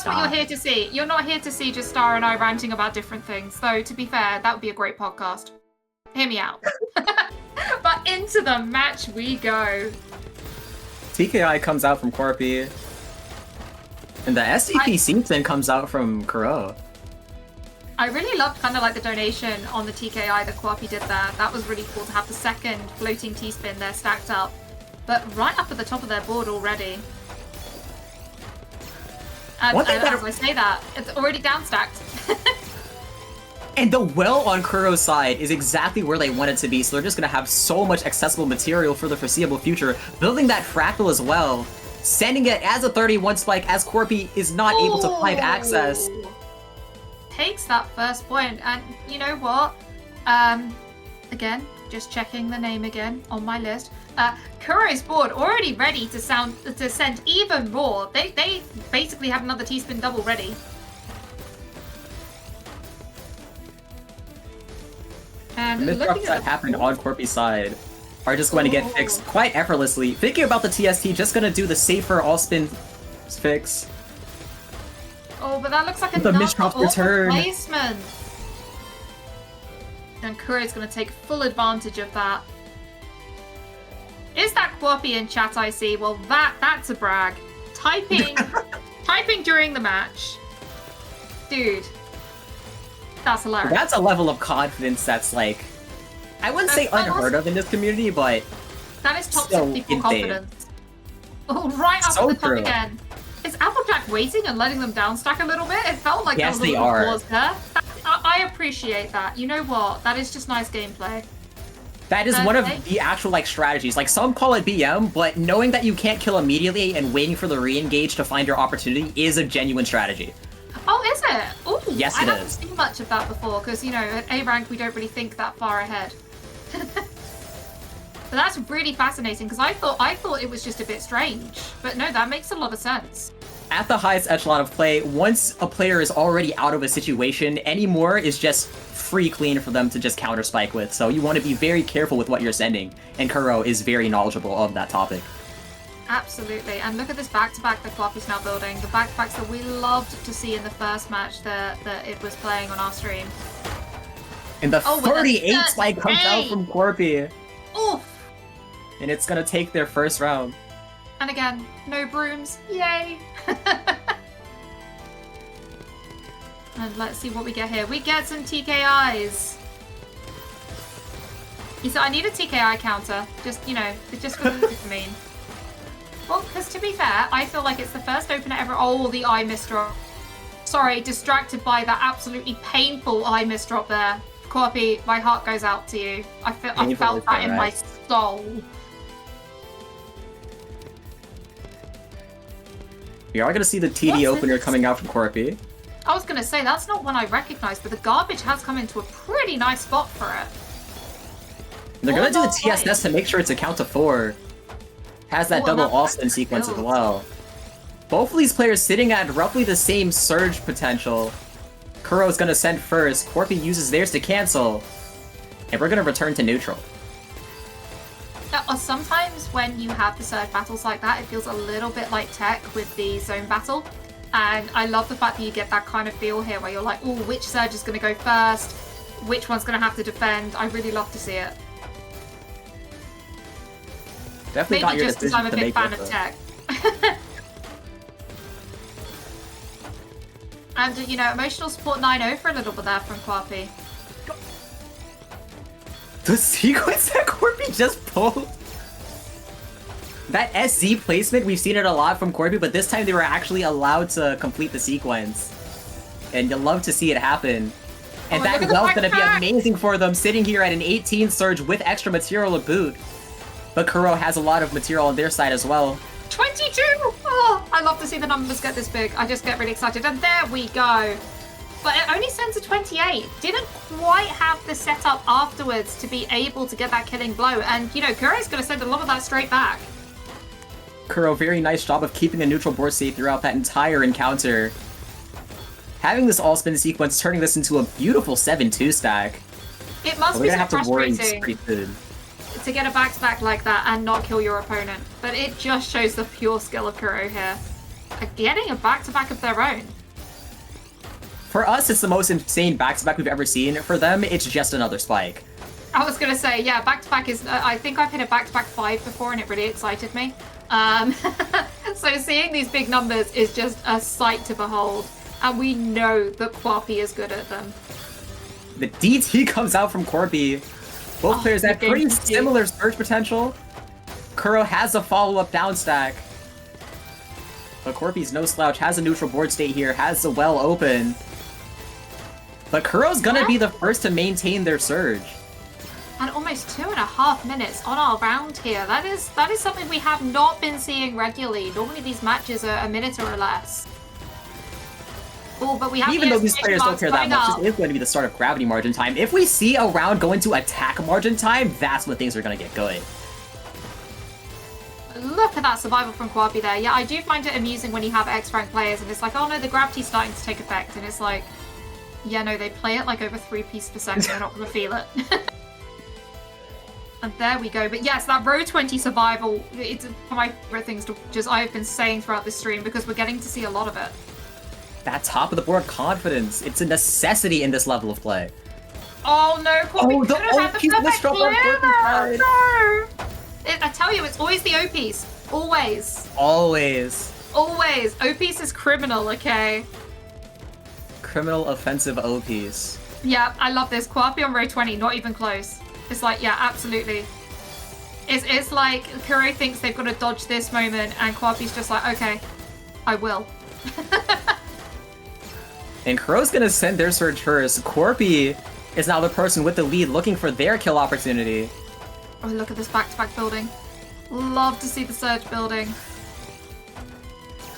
that's what you're here to see. You're not here to see just Star and I ranting about different things. Though, to be fair, that would be a great podcast. Hear me out. But into the match we go. TKI comes out from QUARPI. And the SCP Season comes out from Kuro. I really loved kind of like the donation on the TKI that QUARPI did there. That was really cool to have the second floating T-spin there stacked up. But right up at the top of their board already. And as I say that, it's already down stacked. And the well on Kuro's side is exactly where they want it to be, so they're just going to have so much accessible material for the foreseeable future. Building that fractal as well, sending it as a 31 spike as QUARPI is not able to find access. Takes that first point, and you know what? Again, just checking the name again on my list. Kuro's board already ready to send even more. They basically have another T-spin double ready. And the misdrops that happened on QUARPI's side are just going to get fixed quite effortlessly. Thinking about the TST, just going to do the safer all-spin fix. Oh, but that looks like the misdrops return. Placement. And Kuro's going to take full advantage of that. Is that QUARPI in chat I see? Well, that's a brag. Typing during the match. Dude. That's hilarious. That's a level of confidence that's like, I wouldn't say unheard of in this community, but that is toxic people confidence. Oh, right up at the top again. Is Applejack waiting and letting them downstack a little bit? It felt like there was a little pause there. I appreciate that. You know what? That is just nice gameplay. That is one of the actual like strategies. Like some call it BM, but knowing that you can't kill immediately and waiting for the re-engage to find your opportunity is a genuine strategy. Oh, is it? Oh, yes, I haven't seen much of that before because, you know, at A rank we don't really think that far ahead. But that's really fascinating because I thought it was just a bit strange. But no, that makes a lot of sense. At the highest echelon of play, once a player is already out of a situation, any more is just free clean for them to just counter spike with. So you want to be very careful with what you're sending, and Kuro is very knowledgeable of that topic. Absolutely, and look at this back-to-back that QUARPI's now building. The back-to-backs that we loved to see in the first match that it was playing on our stream. And the 38 spike comes out from QUARPI. Oof! And it's gonna take their first round. And again, no brooms. Yay! And let's see what we get here. We get some TKIs. He said, I need a TKI counter. Just, you know, just for the mean. Well, because to be fair, I feel like it's the first opener ever. Oh, the eye misdrop. Sorry, distracted by that absolutely painful eye misdrop there. QUARPI, my heart goes out to you. I felt that in my soul. We are going to see the TD opener coming out from QUARPI. I was going to say, that's not one I recognize, but the garbage has come into a pretty nice spot for it. They're going to do the TSS to make sure it's a count to 4. Has that double all-spin sequence as well. Both of these players sitting at roughly the same surge potential. Kuro's going to send first. QUARPI uses theirs to cancel. And we're going to return to neutral. Sometimes when you have the surge battles like that, it feels a little bit like tech with the zone battle. And I love the fact that you get that kind of feel here where you're like, oh, which surge is going to go first? Which one's going to have to defend? I really love to see it. Definitely maybe just because I'm a big fan of tech. And, you know, emotional support 9-0 for a little bit there from QUARPI. The sequence that QUARPI just pulled! That SZ placement, we've seen it a lot from QUARPI, but this time they were actually allowed to complete the sequence. And you'll love to see it happen. And that well's gonna be amazing for them, sitting here at an 18 surge with extra material to boot. But Kuro has a lot of material on their side as well. 22! Oh, I love to see the numbers get this big. I just get really excited. And there we go. But it only sends a 28. Didn't quite have the setup afterwards to be able to get that killing blow. And, you know, Kuro's going to send a lot of that straight back. Kuro, very nice job of keeping the neutral board safe throughout that entire encounter. Having this all-spin sequence, turning this into a beautiful 7-2 stack. It must be so frustrating to get a back-to-back like that and not kill your opponent. But it just shows the pure skill of Kuro here. are getting a back-to-back of their own. For us, it's the most insane back-to-back we've ever seen. For them, it's just another spike. I was gonna say, yeah, back-to-back is... I think I've hit a back-to-back 5 before, and it really excited me. So seeing these big numbers is just a sight to behold. And we know that QUARPI is good at them. The DT comes out from QUARPI. Both players have pretty similar surge potential. Kuro has a follow-up down stack. But QUARPI's no slouch, has a neutral board state here, has the well open. But Kuro's gonna be the first to maintain their surge. And almost 2.5 minutes on our round here. That is something we have not been seeing regularly. Normally these matches are a minute or less. Oh, but we have even though these players don't care that much, this is going to be the start of gravity margin time. If we see a round go into attack margin time, that's when things are going to get good. Look at that survival from QUARPI there. Yeah, I do find it amusing when you have X-rank players and it's like, oh no, the gravity's starting to take effect. And it's like, yeah, no, they play it like over 3 pieces per second. They're not going to feel it. And there we go. But yes, that row 20 survival, it's one of my favorite things to watch, as I've been saying throughout this stream, because we're getting to see a lot of it. That top of the board confidence, it's a necessity in this level of play. Oh no, QUARPI could have had the perfect clear. No! I tell you, it's always the O-piece. Always. Always. Always. O-piece is criminal, okay? Criminal offensive O-piece. Yeah, I love this. QUARPI on row 20, not even close. It's like, yeah, absolutely. It's like Kuro thinks they've got to dodge this moment, and QUARPI's just like, okay, I will. And Kuro's gonna send their surge first. QUARPI is now the person with the lead looking for their kill opportunity. Oh, look at this back-to-back building. Love to see the surge building.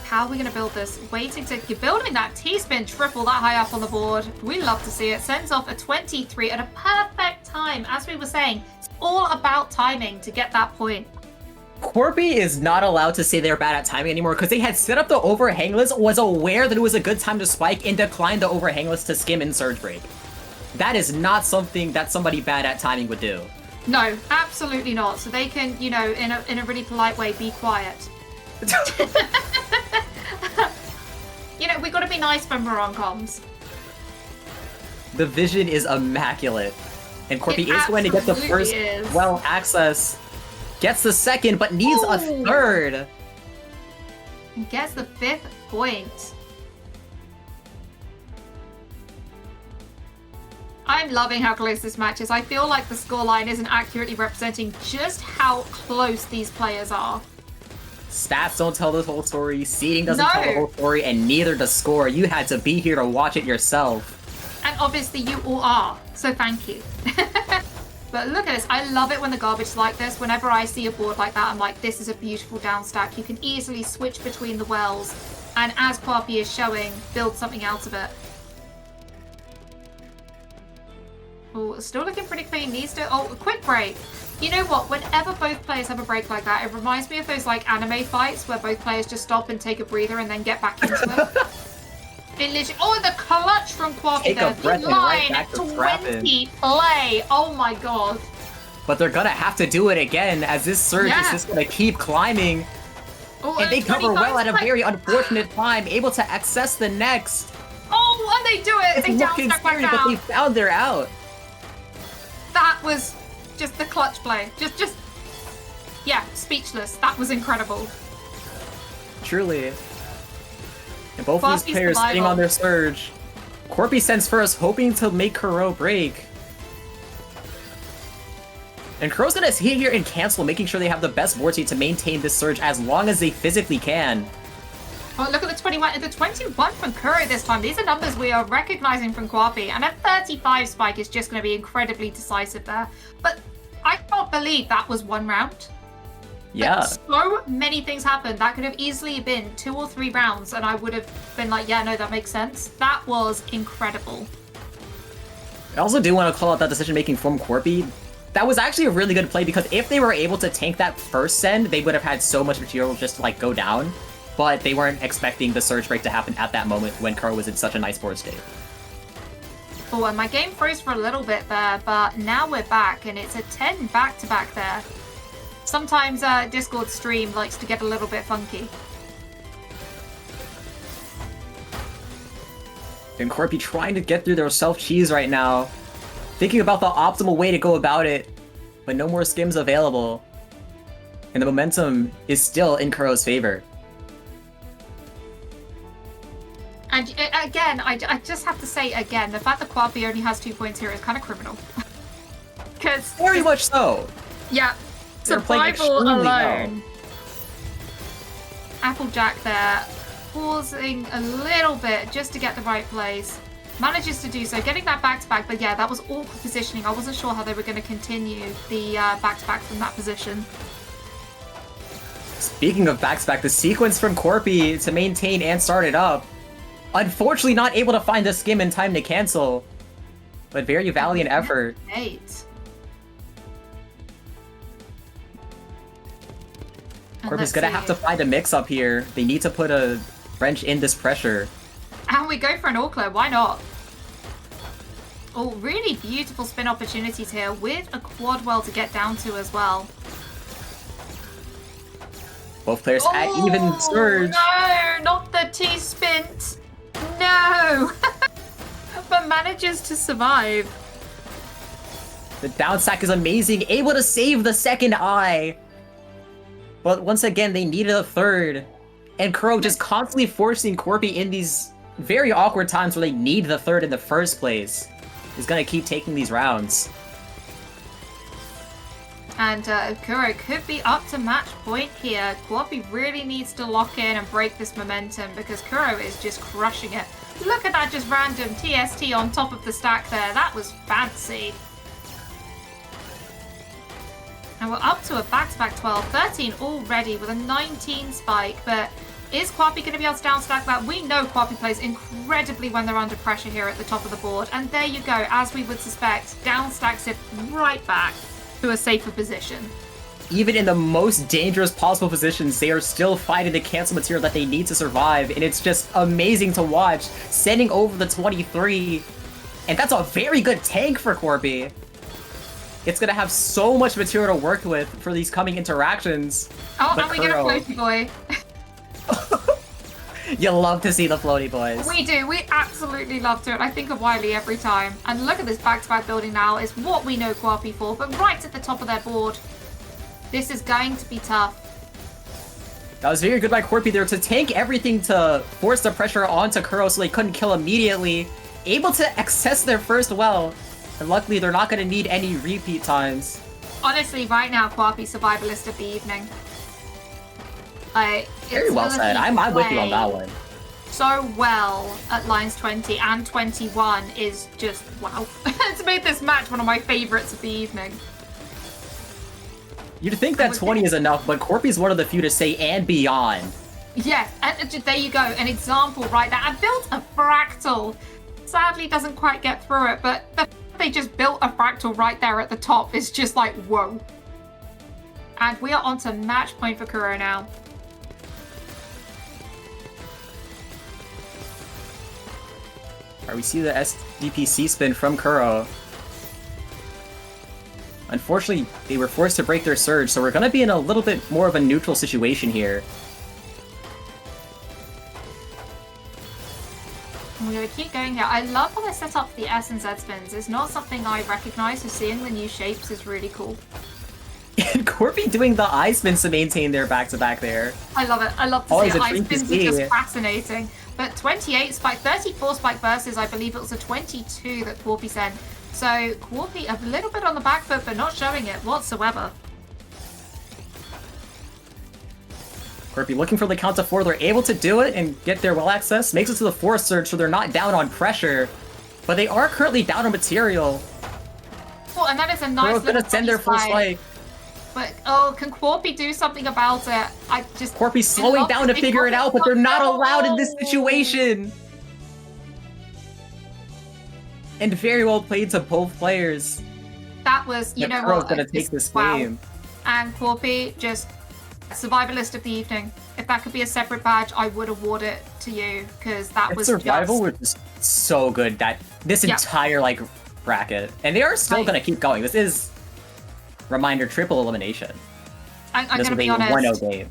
How are we going to build this? Waiting to... You're building that T-spin triple that high up on the board. We love to see it. Sends off a 23 at a perfect time. As we were saying, it's all about timing to get that point. QUARPI is not allowed to say they're bad at timing anymore because they had set up the overhang list, was aware that it was a good time to spike, and declined the overhang list to skim in surge break. That is not something that somebody bad at timing would do. No, absolutely not. So they can, you know, in a really polite way, be quiet. You know, we got to be nice when we're on comms. The vision is immaculate. And QUARPI is going to get the first well access. Gets the second, but needs a third. And gets the 5th point. I'm loving how close this match is. I feel like the scoreline isn't accurately representing just how close these players are. Stats don't tell the whole story, seeding doesn't tell the whole story, and neither does score. You had to be here to watch it yourself. And obviously you all are, so thank you. But look at this, I love it when the garbage is like this. Whenever I see a board like that, I'm like, this is a beautiful down stack. You can easily switch between the wells, and as QUARPI is showing, build something out of it. Oh, still looking pretty clean. Needs to... Oh, a quick break. You know what? Whenever both players have a break like that, it reminds me of those, like, anime fights where both players just stop and take a breather and then get back into it. It literally... Oh, the clutch from QUARPI there. The line 20 play. Oh, my God. But they're gonna have to do it again, as this surge is just gonna keep climbing. Oh, and they cover well at a very unfortunate time, able to access the next. Oh, and they do it. It's they looking scary, but they found their out. That was just the clutch play. Just, yeah, speechless. That was incredible. Truly. And both of these players sitting on their surge. QUARPI sends first, hoping to make Kuro break. And Kuro's gonna sit here and cancel, making sure they have the best board state to maintain this surge as long as they physically can. Oh, look at the 21. The 21 from Kuro this time. These are numbers we are recognizing from QUARPI. And a 35 spike is just going to be incredibly decisive there. But I can't believe that was one round. Yeah. Like, so many things happened. That could have easily been 2 or 3 rounds. And I would have been like, yeah, no, that makes sense. That was incredible. I also do want to call out that decision-making from QUARPI. That was actually a really good play because if they were able to tank that first send, they would have had so much material just to, like, go down. But they weren't expecting the surge break to happen at that moment when Kuro was in such a nice board state. Oh, and my game froze for a little bit there, but now we're back, and it's a 10 back-to-back there. Sometimes Discord stream likes to get a little bit funky. And QUARPI trying to get through their self-cheese right now. Thinking about the optimal way to go about it. But no more skims available. And the momentum is still in Kuro's favor. And again, I just have to say again, the fact that QUARPI only has 2 points here is kind of criminal. Because Very much so. Yeah, They're playing survival extremely alone. well. Applejack there, pausing a little bit just to get the right place. Manages to do so, getting that back-to-back, but yeah, that was awkward positioning. I wasn't sure how they were going to continue the back-to-back from that position. Speaking of back-to-back, the sequence from QUARPI to maintain and start it up. Unfortunately not able to find the skim in time to cancel. But very valiant effort. 8. QUARPI's gonna have to find a mix-up here. They need to put a wrench in this pressure. And we go for an all-clear, why not? Oh, really beautiful spin opportunities here with a quad well to get down to as well. Both players at even surge. No, not the T-spin. No! But manages to survive. The down stack is amazing, able to save the second eye. But once again, they needed a third. And Kuro just constantly forcing QUARPI in these very awkward times where they need the third in the first place. Is gonna keep taking these rounds. And Kuro could be up to match point here. QUARPI really needs to lock in and break this momentum because Kuro is just crushing it. Look at that just random TST on top of the stack there. That was fancy. And we're up to a back-to-back 12, 13 already with a 19 spike, but is QUARPI going to be able to downstack that? We know QUARPI plays incredibly when they're under pressure here at the top of the board, and there you go, as we would suspect, downstacks it right back to a safer position. Even in the most dangerous possible positions, they are still fighting the cancel material that they need to survive, and it's just amazing to watch, sending over the 23, and that's a very good tank for QUARPI. It's gonna have so much material to work with for these coming interactions. Oh, but and we get a floaty boy. You love to see the floaty boys. We do. We absolutely love to. And I think of Wiley every time. And look at this back-to-back building now. It's what we know QUARPI for, but right at the top of their board. This is going to be tough. That was very good by QUARPI there to tank everything to force the pressure onto Kuro so they couldn't kill immediately. Able to access their first well. And luckily, they're not going to need any repeat times. Honestly, right now, QUARPI survivalist of the evening. Very well said. I'm with you on that one. So well at lines 20 and 21 is just wow. It's made this match one of my favorites of the evening. You'd think that 20 is enough, but QUARPI's one of the few to say and beyond. Yes, and there you go. An example right there. I built a fractal. Sadly, doesn't quite get through it, but they just built a fractal right there at the top. It's just like, whoa. And we are on to match point for Kuro now. Alright, we see the SDPC spin from Kuro. Unfortunately, they were forced to break their surge, so we're gonna be in a little bit more of a neutral situation here. We're going to keep going here. I love how they set up the S and Z spins. It's not something I recognize, so seeing the new shapes is really cool. And QUARPI doing the I spins to maintain their back-to-back there. I love it. I love to Always see it. a I treat to spins see. are just fascinating. But 28 spike, 34 spike versus, I believe it was a 22 that QUARPI sent. So QUARPI a little bit on the back foot, but not showing it whatsoever. QUARPI looking for the count to 4. They're able to do it and get their well access. Makes it to the 4th surge, so they're not down on pressure. But they are currently down on material. Oh, and that is a nice Kuro's little gonna send their full spike. But, oh, can QUARPI do something about it? QUARPI's slowing down to figure it out, but they're not allowed in this situation. And very well played to both players. That was, you know Kuro's what? gonna take this wow. game. And QUARPI just survivalist of the evening. If that could be a separate badge, I would award it to you because that was survival just... was just so good that this entire like bracket, and they are still gonna keep going. This is reminder triple elimination. I'm this gonna was be a honest. 1-0 game.